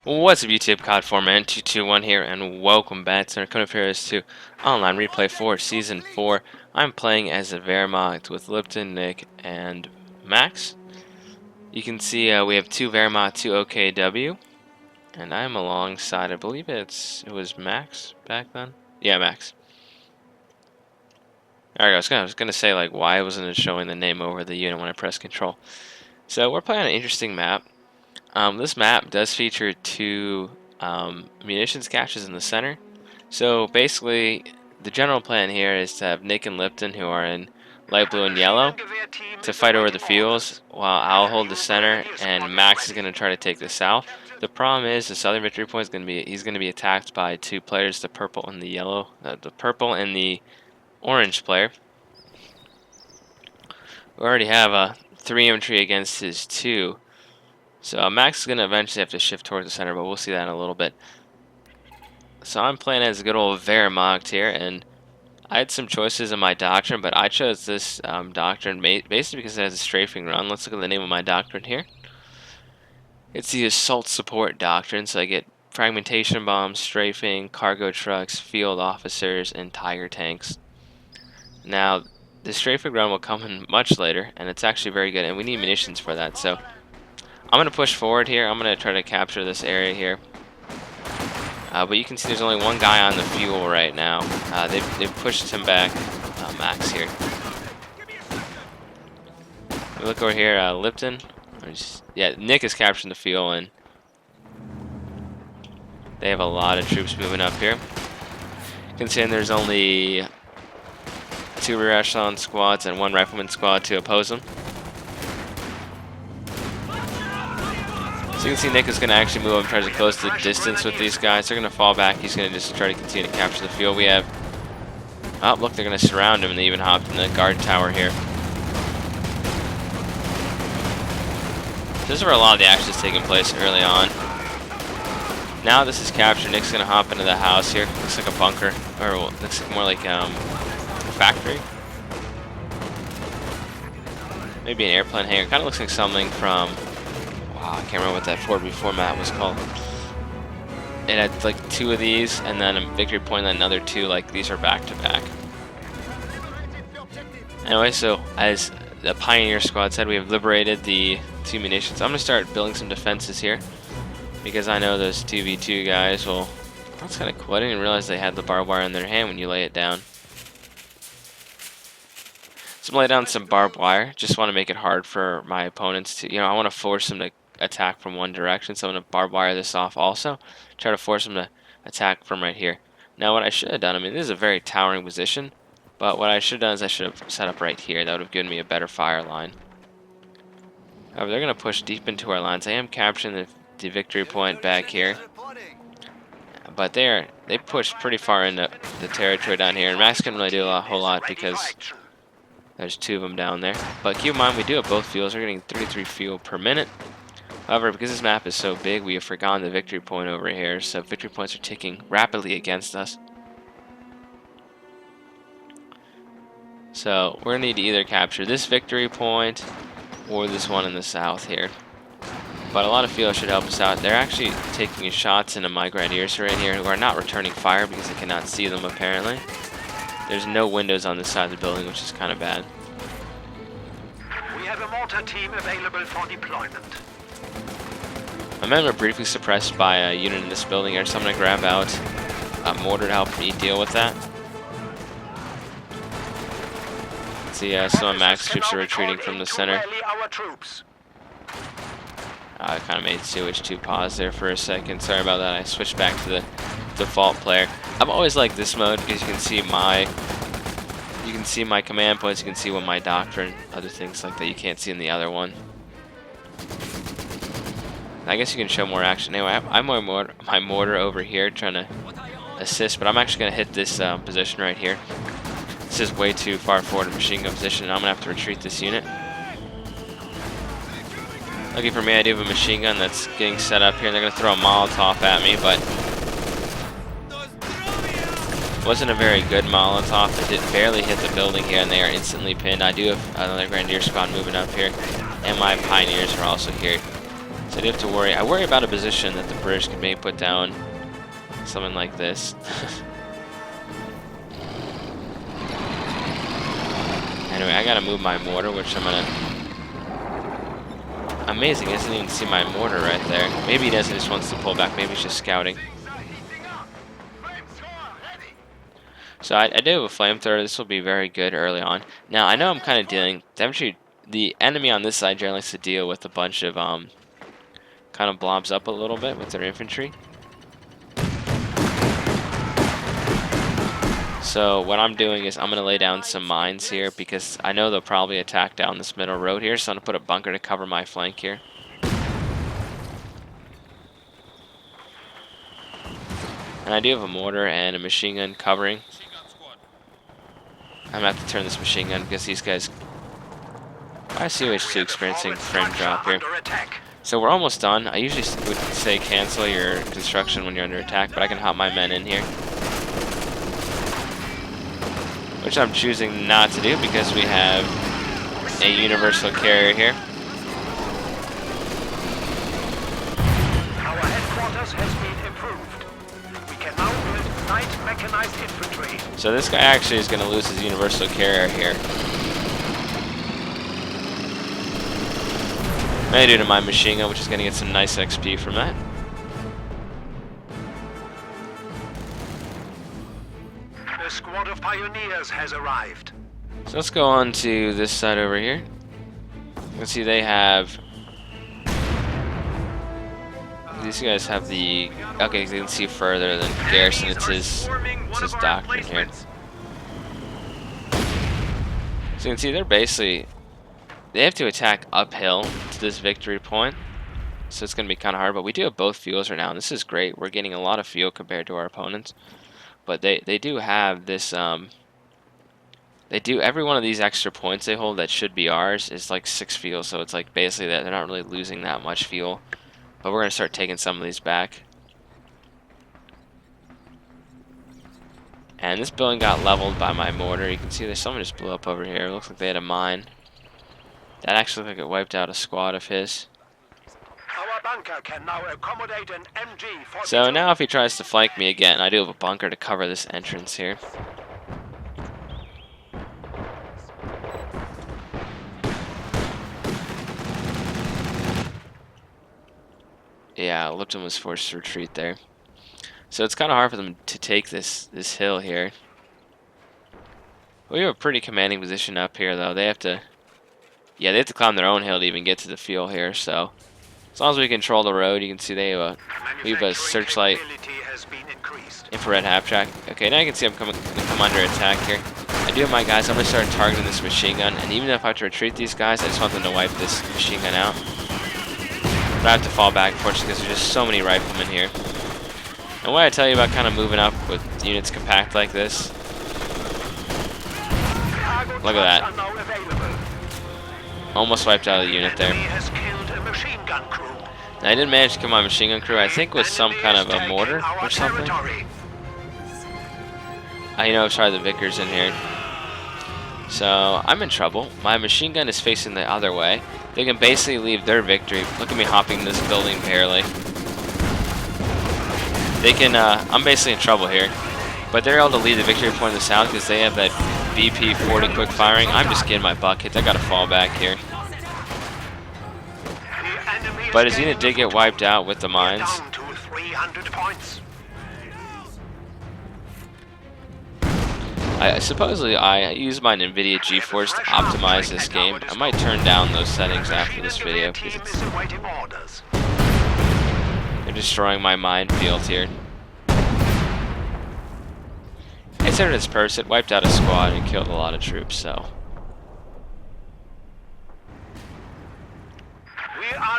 What's up YouTube, COD4Man221 here, and welcome back to our Code of Heroes 2 online replay for Season 4. I'm playing as a Wehrmacht with Lipton, Nick, and Max. You can see we have two Wehrmacht, two OKW, and I'm alongside, I believe it was Max back then? Yeah, Max. Alright, I was gonna say, like, why wasn't it showing the name over the unit when I press Control? So, we're playing an interesting map. This map does feature two munitions caches in the center. So basically, the general plan here is to have Nick and Lipton, who are in light blue and yellow, to fight over the fuels, while I'll hold the center, and Max is going to try to take the south. The problem is the southern victory point is going to be attacked by two players, the purple and the yellow, the purple and the orange player. We already have 3 infantry against his 2. So Max is going to eventually have to shift towards the center, but we'll see that in a little bit. So I'm playing as a good old Wehrmacht here, and I had some choices in my doctrine, but I chose this doctrine basically because it has a strafing run. Let's look at the name of my doctrine here. It's the Assault Support Doctrine, so I get fragmentation bombs, strafing, cargo trucks, field officers, and tiger tanks. Now, the strafing run will come in much later, and it's actually very good, and we need munitions for that, so I'm going to push forward here. I'm going to try to capture this area here. But you can see there's only one guy on the fuel right now. They've pushed him back, Max here. We look over here, Lipton. Yeah, Nick is capturing the fuel, and they have a lot of troops moving up here. Considering there's only 2 rear echelon squads and 1 rifleman squad to oppose them. So you can see Nick is going to actually move up and try to close the distance with these guys. They're going to fall back. He's going to just try to continue to capture the field. We have... Oh, look, they're going to surround him, and they even hopped in the guard tower here. This is where a lot of the action is taking place early on. Now this is captured. Nick's going to hop into the house here. Looks like a bunker. Or looks like more like a factory. Maybe an airplane hangar. Kind of looks like something from... I can't remember what that 4v4 map was called. It had like 2 of these, and then a victory point, and another 2. Like these are back to back. Anyway, so as the Pioneer Squad said, we have liberated the 2 munitions. I'm gonna start building some defenses here because I know those 2v2 guys will. That's kind of cool. I didn't realize they had the barbed wire in their hand when you lay it down. So I'm gonna lay down some barbed wire. Just want to make it hard for my opponents to. I want to force them to attack from one direction, so I'm going to barbed wire this off also. Try to force them to attack from right here. Now what I should have done, I mean this is a very towering position, but what I should have done is I should have set up right here. That would have given me a better fire line. However, they're going to push deep into our lines. I am capturing the victory point back here, but they pushed pretty far into the territory down here, and Max couldn't really do a whole lot because there's 2 of them down there. But keep in mind, we do have both fuels. We're getting 33 fuel per minute. However, because this map is so big, we have forgotten the victory point over here, so victory points are ticking rapidly against us. So we're going to need to either capture this victory point or this one in the south here. But a lot of fuel should help us out. They're actually taking shots into my grenadiers right here who are not returning fire because they cannot see them apparently. There's no windows on this side of the building, which is kind of bad. We have a mortar team available for deployment. My men were briefly suppressed by a unit in this building here, so I'm going to grab out a mortar to help me deal with that. Let's see, some of Max's troops are retreating from the center. I kind of made COH2 pause there for a second. Sorry about that. I switched back to the default player. I've always liked this mode because you can see my command points. You can see what my doctrine, other things like that you can't see in the other one. I guess you can show more action. Anyway, I'm my mortar over here trying to assist, but I'm actually going to hit this position right here. This is way too far forward in machine gun position, and I'm going to have to retreat this unit. Lucky for me, I do have a machine gun that's getting set up here. They're going to throw a Molotov at me, but it wasn't a very good Molotov. It did barely hit the building here, and they are instantly pinned. I do have another Grenadier squad moving up here, and my Pioneers are also here. So I do have to worry. I worry about a position that the British could maybe put down something like this. Anyway, I gotta move my mortar, which I'm gonna... Amazing, he doesn't even see my mortar right there. Maybe he doesn't, he just wants to pull back. Maybe he's just scouting. So I do have a flamethrower. This will be very good early on. Now, I know I'm kind of dealing... The enemy on this side generally likes to deal with a bunch of... kind of blobs up a little bit with their infantry. So what I'm doing is I'm going to lay down some mines here because I know they'll probably attack down this middle road here, so I'm going to put a bunker to cover my flank here. And I do have a mortar and a machine gun covering. I'm going to have to turn this machine gun because these guys... I COH2 experiencing frame drop here. So we're almost done. I usually would say cancel your construction when you're under attack, but I can hop my men in here. Which I'm choosing not to do because we have a universal carrier here. Our headquarters has been improved. We can now build light mechanized infantry. So this guy actually is going to lose his universal carrier here. May do to my machine gun, which is going to get some nice XP from that. A squad of pioneers has arrived. So let's go on to this side over here. You can see they have... These guys have the... Okay, you can see further than Garrison. It's his doctrine here. So you can see they're basically... They have to attack uphill to this victory point. So it's going to be kind of hard. But we do have both fuels right now. And this is great. We're getting a lot of fuel compared to our opponents. But they do have this, they do, every one of these extra points they hold that should be ours is like 6 fuel, so it's like basically that they're not really losing that much fuel. But we're going to start taking some of these back. And this building got leveled by my mortar. You can see there's someone just blew up over here. It looks like they had a mine. That actually looked like it wiped out a squad of his. Our bunker can now accommodate an MG. So now if he tries to flank me again, I do have a bunker to cover this entrance here. Yeah, Lipton was forced to retreat there. So it's kind of hard for them to take this hill here. We have a pretty commanding position up here, though. They have to... Yeah, they have to climb their own hill to even get to the fuel here, so... As long as we control the road, you can see they have we have a searchlight, infrared half track. Okay, now you can see I'm coming under attack here. I do have my guys. I'm going to start targeting this machine gun, and even if I have to retreat these guys, I just want them to wipe this machine gun out. But I have to fall back, unfortunately, because there's just so many riflemen here. And what I tell you about kind of moving up with units compact like this, look at that. Almost wiped out of the unit there. And I didn't manage to kill my machine gun crew. I think with some kind of a mortar or something. You know, sorry, the Vickers in here. So I'm in trouble. My machine gun is facing the other way. They can basically leave their victory. Look at me hopping this building barely. They can. I'm basically in trouble here. But they're able to lead the victory point in the south because they have that BP-40 quick firing. I'm just getting my butt kicked. I gotta fall back here. But his unit did get wiped out with the mines. Supposedly I use my NVIDIA GeForce to optimize this game. I might turn down those settings after this video because they're destroying my minefield here. It served its purpose. It wiped out a squad and killed a lot of troops, so...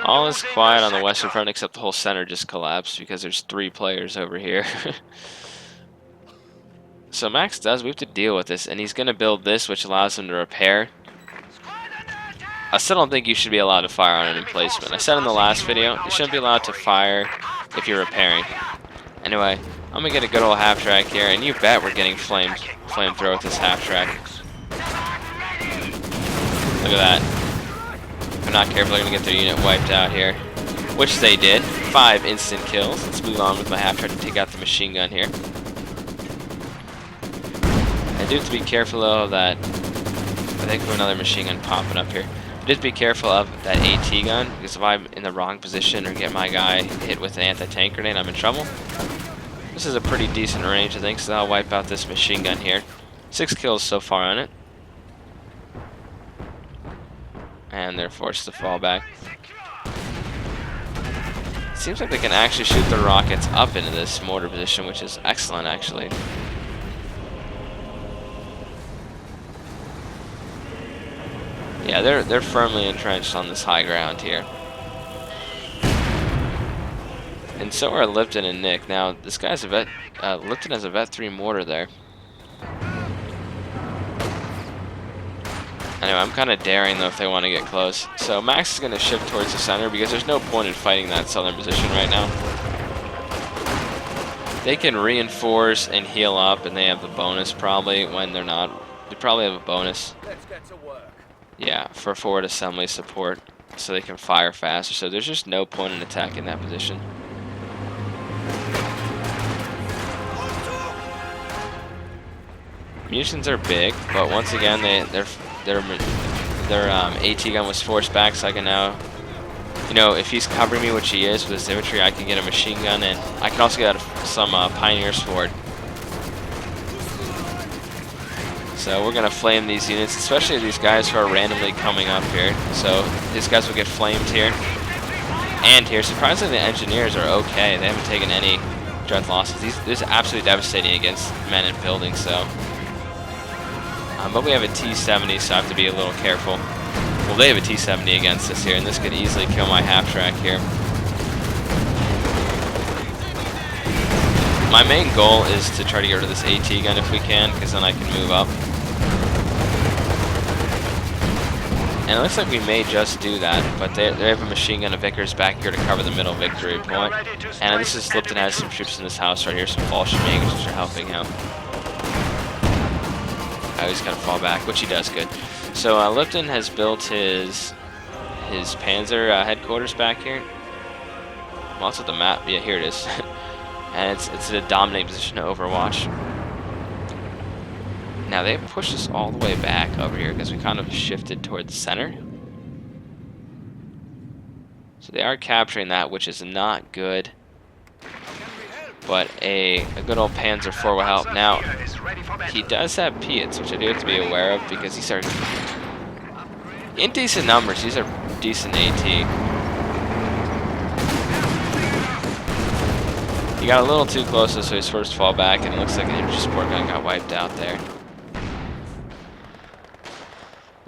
All is quiet on the western front except the whole center just collapsed because there's 3 players over here. So Max we have to deal with this, and he's going to build this, which allows him to repair. I still don't think you should be allowed to fire on an emplacement. I said in the last video, you shouldn't be allowed to fire if you're repairing. Anyway, I'm going to get a good old half-track here, and you bet we're getting flamethrower with this half-track. Look at that. If they're not careful, they're going to get their unit wiped out here. which they did. 5 instant kills. Let's move on with my half-track to take out the machine gun here. I do have to be careful though of that. I think we have another machine gun popping up here. Just be careful of that AT gun, because if I'm in the wrong position or get my guy hit with an anti-tank grenade, I'm in trouble. This is a pretty decent range, I think, so I'll wipe out this machine gun here. 6 kills so far on it. And they're forced to fall back. Seems like they can actually shoot the rockets up into this mortar position, which is excellent, actually. Yeah, they're firmly entrenched on this high ground here. And so are Lipton and Nick. Now, this guy's a vet. Lipton has a Vet 3 mortar there. Anyway, I'm kind of daring though if they want to get close. So Max is going to shift towards the center because there's no point in fighting that southern position right now. They can reinforce and heal up, and they have the bonus probably when they're not. They probably have a bonus. Let's get to work. Yeah, for forward assembly support, so they can fire faster. So there's just no point in attacking that position. Munitions are big, but once again, their AT gun was forced back, so I can now, you know, if he's covering me, which he is with his infantry, I can get a machine gun, and I can also get some Pioneers forward. So we're gonna flame these units, especially these guys who are randomly coming up here. So these guys will get flamed here and here. Surprisingly, the engineers are okay. They haven't taken any direct losses. This is absolutely devastating against men in buildings. So, but we have a T-70, so I have to be a little careful. Well, they have a T-70 against us here, and this could easily kill my half-track here. My main goal is to try to get rid of this AT gun if we can, because then I can move up. And it looks like we may just do that, but they have a machine gun of Vickers back here to cover the middle victory point. And this is Lipton has some troops in this house right here, some Fallschirmjägers which are helping him. Oh, he's gonna fall back, which he does good. So Lipton has built his Panzer headquarters back here. Well, it's at the map. Yeah, here it is. And it's a dominating position to overwatch. Now they pushed us all the way back over here because we kind of shifted toward the center. So they are capturing that, which is not good. But a good old Panzer IV will help. Now, he does have Piets, which I do have to be aware of because these are in decent numbers. These are decent AT. He got a little too close, so he's forced to fall back, and it looks like an infantry support gun got wiped out there.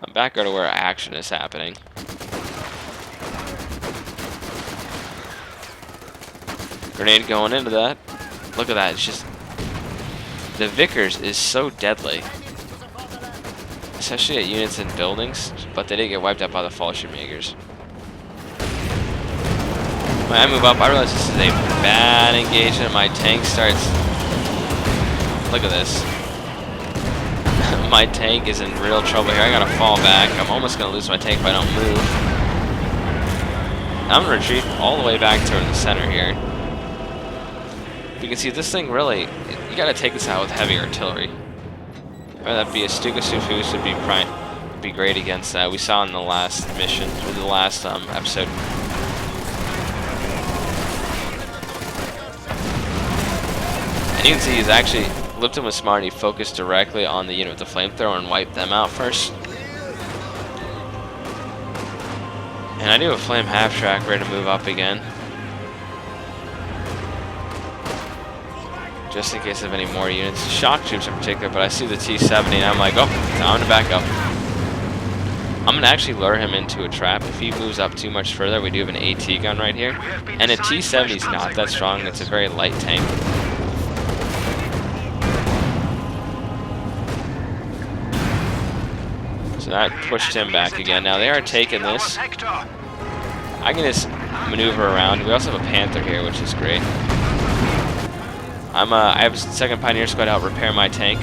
I'm back to where action is happening. Grenade going into that. Look at that, it's just... The Vickers is so deadly. Especially at units in buildings, but they did get wiped out by the Fallschirmjägers. When I move up, I realize this is a bad engagement. My tank starts... Look at this. My tank is in real trouble here. I gotta fall back. I'm almost gonna lose my tank if I don't move. I'm gonna retreat all the way back toward the center here. You can see this thing really... You gotta take this out with heavy artillery. Whether that be a Stuka Sufus would be great against that. We saw in the last mission, or the last episode. And you can see he's actually, Lipton was smart, he focused directly on the unit with the flamethrower and wiped them out first. And I do have a flame half-track ready to move up again. Just in case of any more units. Shock troops in particular, but I see the T-70 and I'm like, oh, time to back up. I'm going to actually lure him into a trap. If he moves up too much further, we do have an AT gun right here. And a T-70 is not that strong, it's a very light tank. So that pushed him back again. Now they are taking this. I can just maneuver around. We also have a Panther here, which is great. I have a second Pioneer Squad out repair my tank.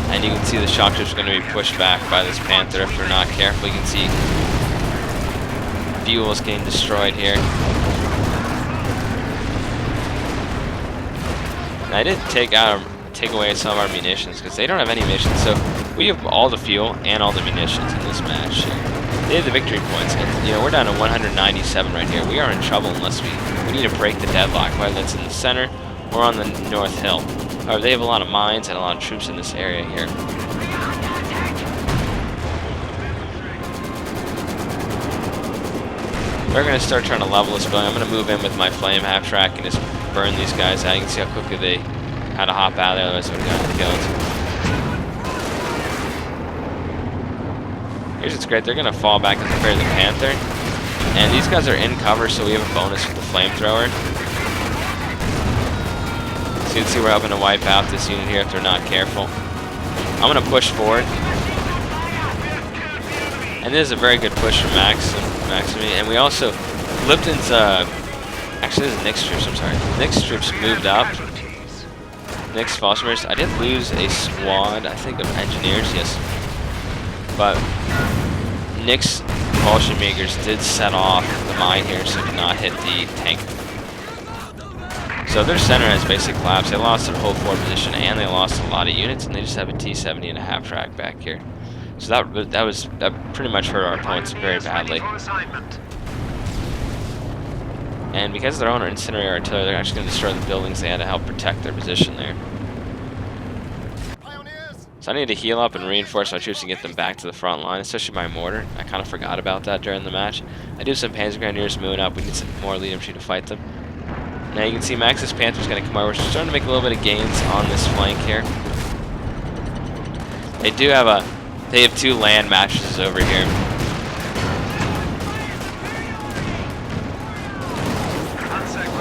And you can see the shock troops are going to be pushed back by this Panther if they're not careful. You can see fuel is getting destroyed here. And I did take away some of our munitions because they don't have any munitions. So we have all the fuel and all the munitions in this match here. They have the victory points, and you know, we're down to 197 right here. We are in trouble unless we need to break the deadlock, whether that's in the center or on the North Hill. However, they have a lot of mines and a lot of troops in this area here. We're going to start trying to level this building. I'm going to move in with my flame half-track and just burn these guys out. You can see how quickly they had to hop out of there, otherwise they would have gotten killed. Here's what's great. They're going to fall back and prepare the Panther. And these guys are in cover, so we have a bonus with the flamethrower. So you can see we're helping to wipe out this unit here if they're not careful. I'm going to push forward. And this is a very good push from Max and me. And we also, Lipton's, actually this is Nick's troops, I'm sorry. Nick's troops moved up. Nick's Fossilers. I did lose a squad, I think, of engineers, yes. But Nick's propulsion makers did set off the mine here, so it did not hit the tank. So their center has basically collapsed. They lost their whole forward position, and they lost a lot of units, and they just have a T-70 and a half-track back here. So that pretty much hurt our opponents very badly. And because of their own incendiary artillery, they're actually going to destroy the buildings they had to help protect their position there. So I need to heal up and reinforce my troops and get them back to the front line, especially my mortar. I kind of forgot about that during the match. I do have some Panzer Grenadiers moving up. We need some more lead infantry to fight them. Now you can see Max's Panther's going to come over. We're starting to make a little bit of gains on this flank here. They have two land mattresses over here.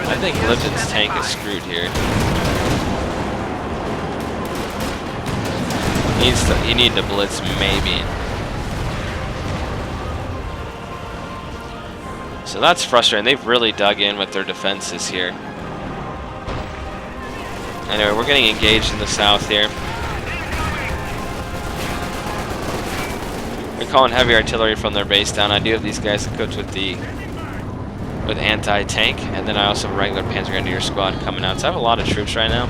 I think Lipton's tank is screwed here. He needs to blitz, maybe. So that's frustrating. They've really dug in with their defenses here. Anyway, we're getting engaged in the south here. They're calling heavy artillery from their base down. I do have these guys equipped with anti-tank, and then I also have a regular Panzer Grenadier squad coming out. So I have a lot of troops right now.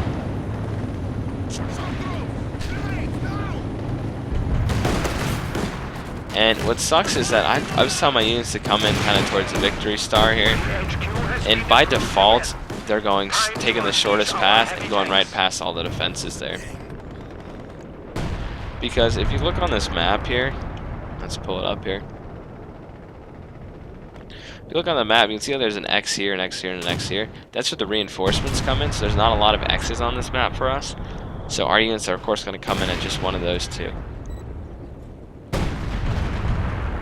And what sucks is that I was telling my units to come in kind of towards the victory star here, and by default they're taking the shortest path and going right past all the defenses there. Because if you look on this map here, let's pull it up here. If you look on the map, you can see how there's an X here, an X here, and an X here. That's where the reinforcements come in, so there's not a lot of X's on this map for us. So our units are of course going to come in at just one of those two.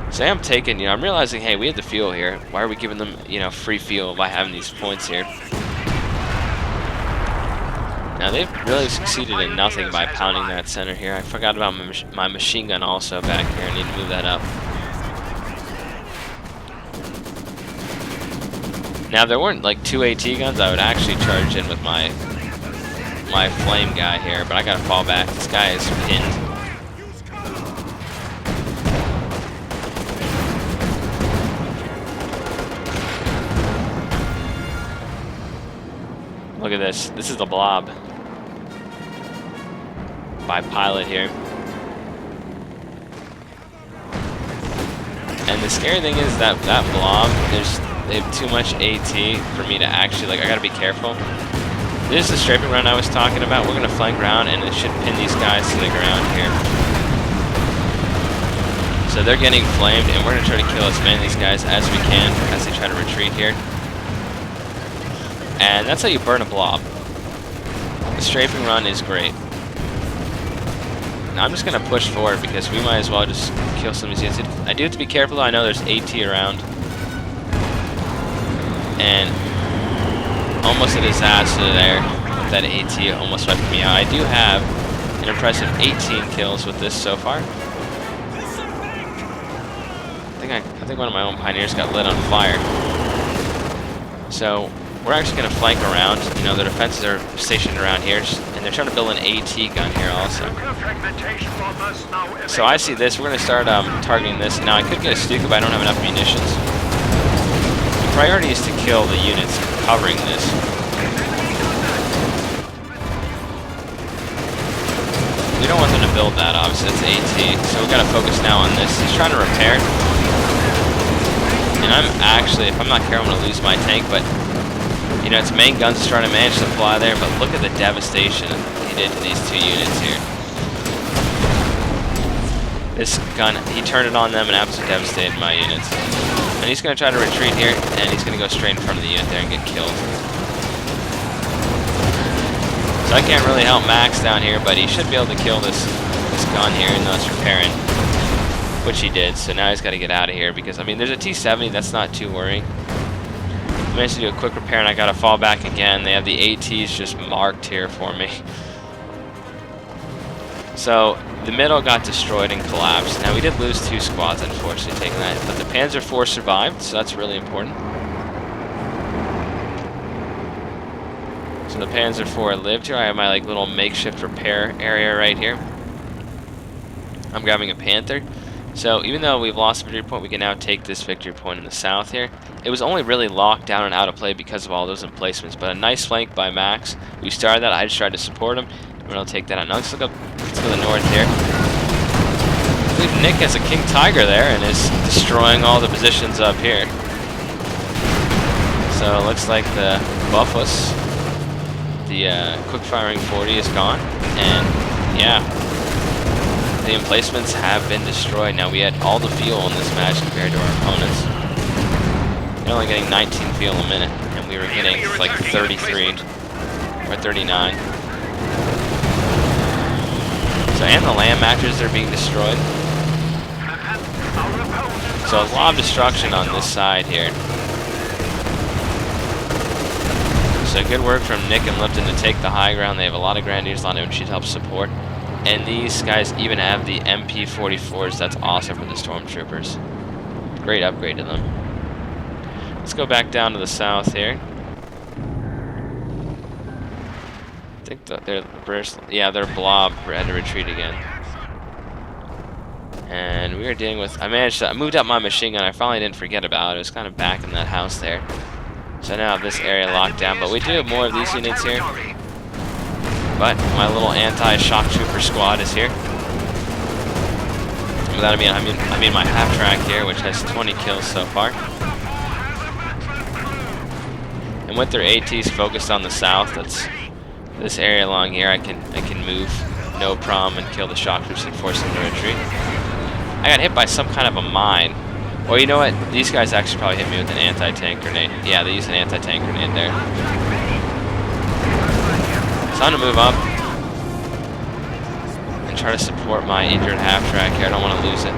So I'm realizing, hey, we have the fuel here. Why are we giving them, free fuel by having these points here? Now they've really succeeded in nothing by pounding that center here. I forgot about my machine gun also back here. I need to move that up. Now if there weren't like two AT guns, I would actually charge in with my flame guy here, but I gotta fall back. This guy is pinned. Look at this. This is the blob by pilot here. And the scary thing is that blob, they have too much AT for me to actually, I gotta be careful. This is the strafing run I was talking about. We're gonna flank around and it should pin these guys to the ground here. So they're getting flamed and we're gonna try to kill as many of these guys as we can as they try to retreat here. And that's how you burn a blob. The strafing run is great. Now I'm just going to push forward because we might as well just kill some of these units. I do have to be careful though. I know there's AT around. And almost a disaster there. That AT almost wiped me out. I do have an impressive 18 kills with this so far. I think one of my own pioneers got lit on fire. So we're actually going to flank around. The defenses are stationed around here, and they're trying to build an AT gun here also. So I see this. We're going to start targeting this. Now I could get a Stuka, but I don't have enough munitions. priority is to kill the units covering this. We don't want them to build that, obviously, it's AT, so we gotta focus now on this. He's trying to repair. And I'm actually, if I'm not careful, I'm gonna lose my tank, but, you know, its main guns are trying to manage to fly there, but look at the devastation he did to these two units here. This gun, he turned it on them and absolutely devastated my units. And he's gonna try to retreat here, and he's gonna go straight in front of the unit there and get killed. So I can't really help Max down here, but he should be able to kill this gun here, even though it's repairing, which he did. So now he's got to get out of here because, I mean, there's a T-70, that's not too worrying. I managed to do a quick repair, and I got to fall back again. They have the ATs just marked here for me. So the middle got destroyed and collapsed. Now we did lose 2 squads, unfortunately, taking that, but the Panzer IV survived, so that's really important. So the Panzer IV lived here. I have my like little makeshift repair area right here. I'm grabbing a Panther. So even though we've lost a victory point, we can now take this victory point in the south here. It was only really locked down and out of play because of all those emplacements, but a nice flank by Max. We started that. I just tried to support him. We're going to take that out. Now let's look up. Let's go to the north here. I believe Nick has a King Tiger there and is destroying all the positions up here. So it looks like the Buffos, the quick-firing 40 is gone, and yeah, the emplacements have been destroyed. Now we had all the fuel in this match compared to our opponents. They're only getting 19 fuel a minute, and we were getting like 33 or 39. So, and the land matches are being destroyed. So a lot of destruction on this side here. So good work from Nick and Lipton to take the high ground. They have a lot of grenadiers, a lot of infantry to help support. And these guys even have the MP-44s. That's awesome for the stormtroopers. Great upgrade to them. Let's go back down to the south here. I think they're the British. Yeah, they're blob. We had to retreat again. And we are dealing with. I moved up my machine gun. I finally didn't forget about it. It was kind of back in that house there. So I now have this area locked down, but we do have more of these units here. But my little anti-shock trooper squad is here. With that I mean my half-track here, which has 20 kills so far. And with their ATs focused on the south, that's this area along here, I can move no problem and kill the shock troops and force them to retreat. I got hit by some kind of a mine. Well, you know what? These guys actually probably hit me with an anti-tank grenade. Yeah, they used an anti-tank grenade there. So I'm going to move up and try to support my injured half-track here. I don't want to lose it.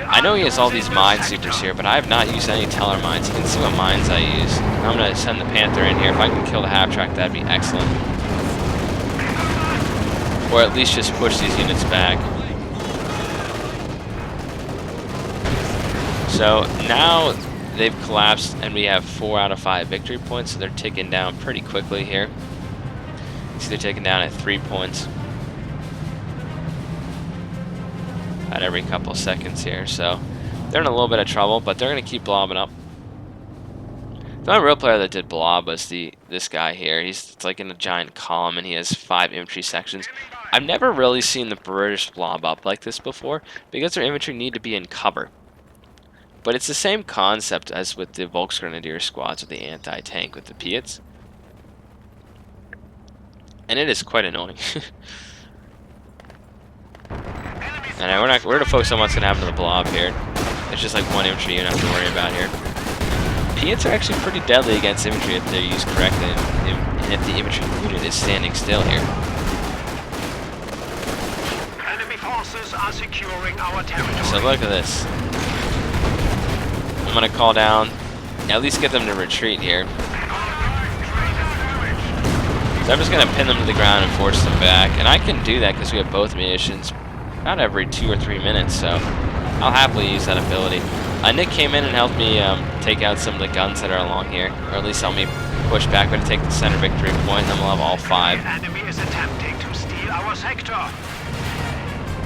I know he has all these mine supers here, but I have not used any teller mines. You can see what mines I use. I'm going to send the Panther in here. If I can kill the half-track, that'd be excellent. Or at least just push these units back. So now they've collapsed and we have 4 out of 5 victory points, so they're ticking down pretty quickly here. You see they're taking down at 3 points at every couple seconds here, so they're in a little bit of trouble, but they're going to keep blobbing up. The only real player that did blob was this guy here. It's like in a giant column and he has 5 infantry sections. I've never really seen the British blob up like this before because their infantry need to be in cover. But it's the same concept as with the Volksgrenadier squads with the anti-tank with the Piats. And it is quite annoying. And we're going to focus on what's going to happen to the blob here. It's just like one infantry you don't have to worry about here. Piats are actually pretty deadly against infantry if they're used correctly and if the infantry unit is standing still here. Enemy forces are securing our territory. So look at this. I'm going to call down, at least get them to retreat here. So I'm just going to pin them to the ground and force them back. And I can do that because we have both munitions about every 2 or 3 minutes, so I'll happily use that ability. Nick came in and helped me take out some of the guns that are along here, or at least help me push back. We're going to take the center victory point, and then we'll have all 5. The enemy is attempting to steal our sector.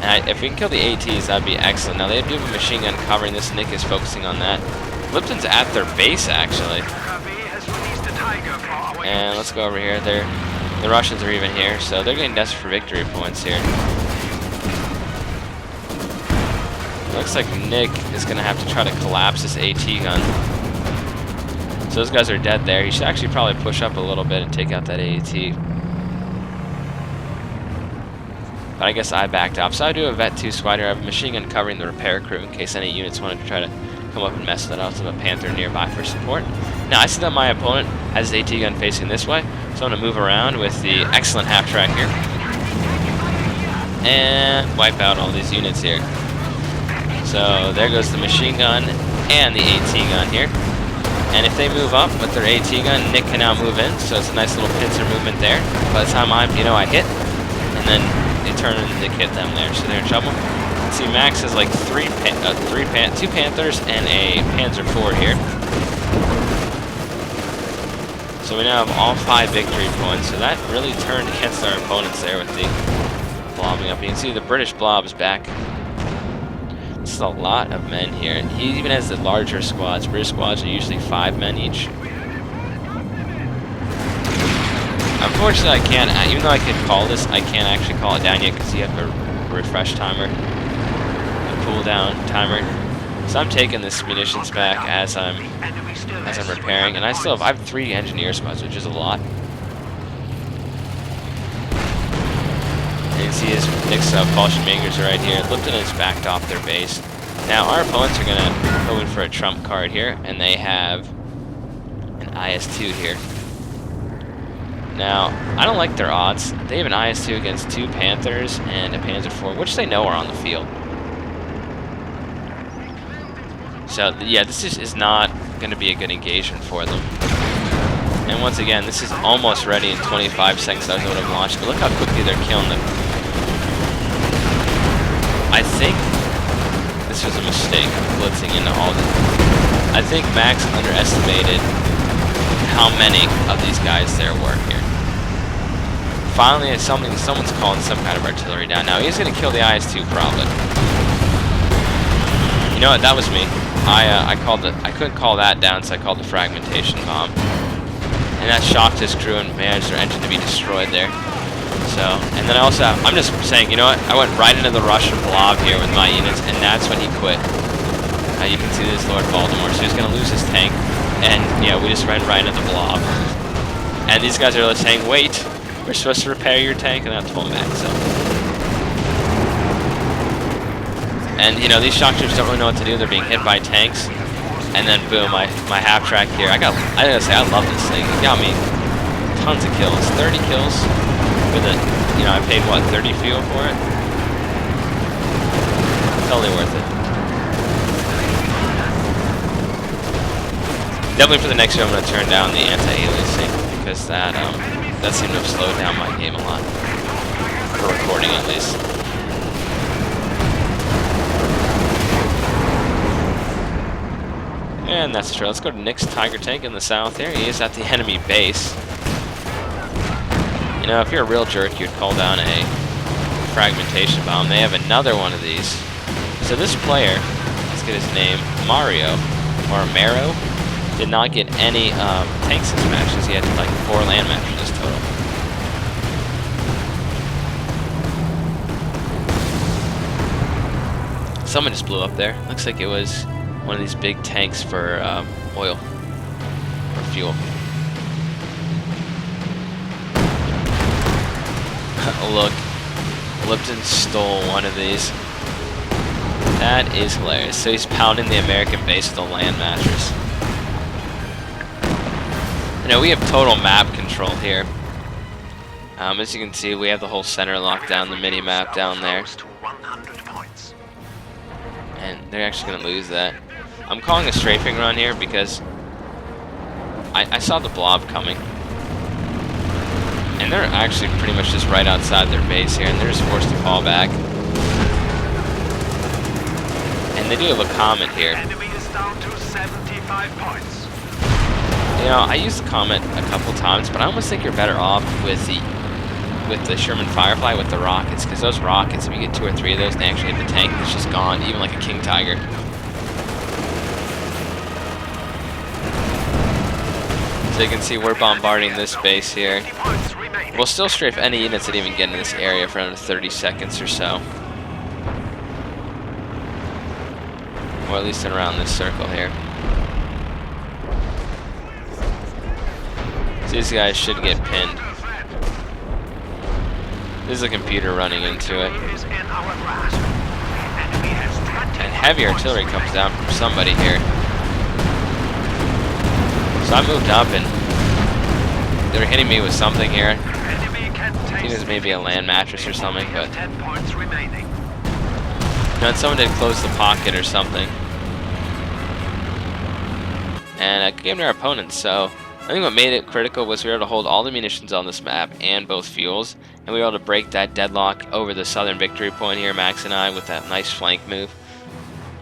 And if we can kill the ATs, that'd be excellent. Now they do have a machine gun covering this. Nick is focusing on that. Lipton's at their base, actually. OKW has released a Tiger for our And let's go over here. The Russians are even here, so they're getting desperate for victory points here. Looks like Nick is going to have to try to collapse this AT gun. So those guys are dead there. He should actually probably push up a little bit and take out that AT. But I guess I backed up. So I do a Vet 2 squad here. I have a machine gun covering the repair crew in case any units wanted to try to come up and mess with it. I also have a Panther nearby for support. Now I see that my opponent has his AT gun facing this way, so I'm going to move around with the excellent half track here. And wipe out all these units here. So there goes the machine gun and the AT gun here. And if they move up with their AT gun, Nick can now move in, so it's a nice little pincer movement there. By the time I hit, and then they turn and Nick hit them there, so they're in trouble. Let's see, Max has like two Panthers and a Panzer IV here. So we now have all 5 victory points, so that really turned against our opponents there with the blobbing up. You can see the British blob's back. This is a lot of men here, and he even has the larger squads. British squads are usually 5 men each. Unfortunately, I can't, even though I could call this, I can't actually call it down yet because you have a refresh timer, a cooldown timer. So I'm taking this munitions back as I'm repairing, and I have 3 engineer squads, which is a lot. You can see his Nick's Fallschirmjägers are right here. Lipton is backed off their base. Now our opponents are gonna go in for a trump card here, and they have an IS-2 here. Now, I don't like their odds. They have an IS-2 against 2 Panthers and a Panzer IV, which they know are on the field. So, yeah, this is not going to be a good engagement for them. And once again, this is almost ready in 25 seconds. That was what I've launched, but look how quickly they're killing them. I think this was a mistake, blitzing into all this. I think Max underestimated how many of these guys there were here. Finally, someone's calling some kind of artillery down. Now he's gonna kill the IS-2 probably. You know what? That was me. I couldn't call that down, so I called the fragmentation bomb, and that shocked his crew and managed their engine to be destroyed there. So, and then I'm just saying, you know what? I went right into the Russian blob here with my units, and that's when he quit. You can see this Lord Voldemort, so he's gonna lose his tank, and yeah, we just ran right into the blob. And these guys are saying, wait, we're supposed to repair your tank, and that's pulling back, so. And, these shock troops don't really know what to do. They're being hit by tanks, and then boom, my half track here. I gotta say, I love this thing. It got me tons of kills. 30 kills with it. I paid, what, 30 fuel for it? Totally worth it. Definitely for the next show, I'm going to turn down the anti-aliasing, because that seemed to have slowed down my game a lot. For recording, at least. And that's true. Let's go to Nick's Tiger tank in the south here. He is at the enemy base. If you're a real jerk, you'd call down a fragmentation bomb. They have another one of these. So this player, let's get his name, Mario, or Maro, did not get any tank system matches. He had like 4 land matches total. Someone just blew up there. Looks like it was one of these big tanks for oil or fuel. Look, Lipton stole one of these. That is hilarious. So he's pounding the American base with a land mattress. We have total map control here. As you can see, we have the whole center locked down, the mini map down there. And they're actually going to lose that. I'm calling a strafing run here because I saw the blob coming. And they're actually pretty much just right outside their base here, and they're just forced to fall back. And they do have a comment here. Enemy is down to 75 points. I used the comment a couple times, but I almost think you're better off with the Sherman Firefly with the rockets, because those rockets, if you get 2 or 3 of those and they actually hit the tank, it's just gone, even like a King Tiger. So you can see we're bombarding this base here. 50 points remaining. We'll still strafe any units that even get in this area for another 30 seconds or so. Or at least around this circle here. So these guys should get pinned. This is a computer running into it. Is in our grasp. Enemy has 20 And heavy artillery comes down from somebody here. So I moved up and they're hitting me with something here. Enemy can I think taste there's maybe a land mattress or something, We but have 10 points remaining. no, someone did close the pocket or something. And I gave our opponents, so I think what made it critical was we were able to hold all the munitions on this map and both fuels, and we were able to break that deadlock over the southern victory point here, Max and I, with that nice flank move.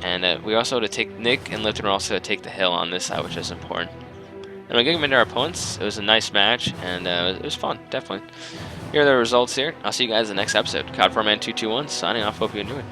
And we also had to take Nick and Lifton were also to take the hill on this side, which is important. And we gave them into our opponents. It was a nice match, and it was fun, definitely. Here are the results here. I'll see you guys in the next episode. COD4Man221 signing off. Hope you enjoyed.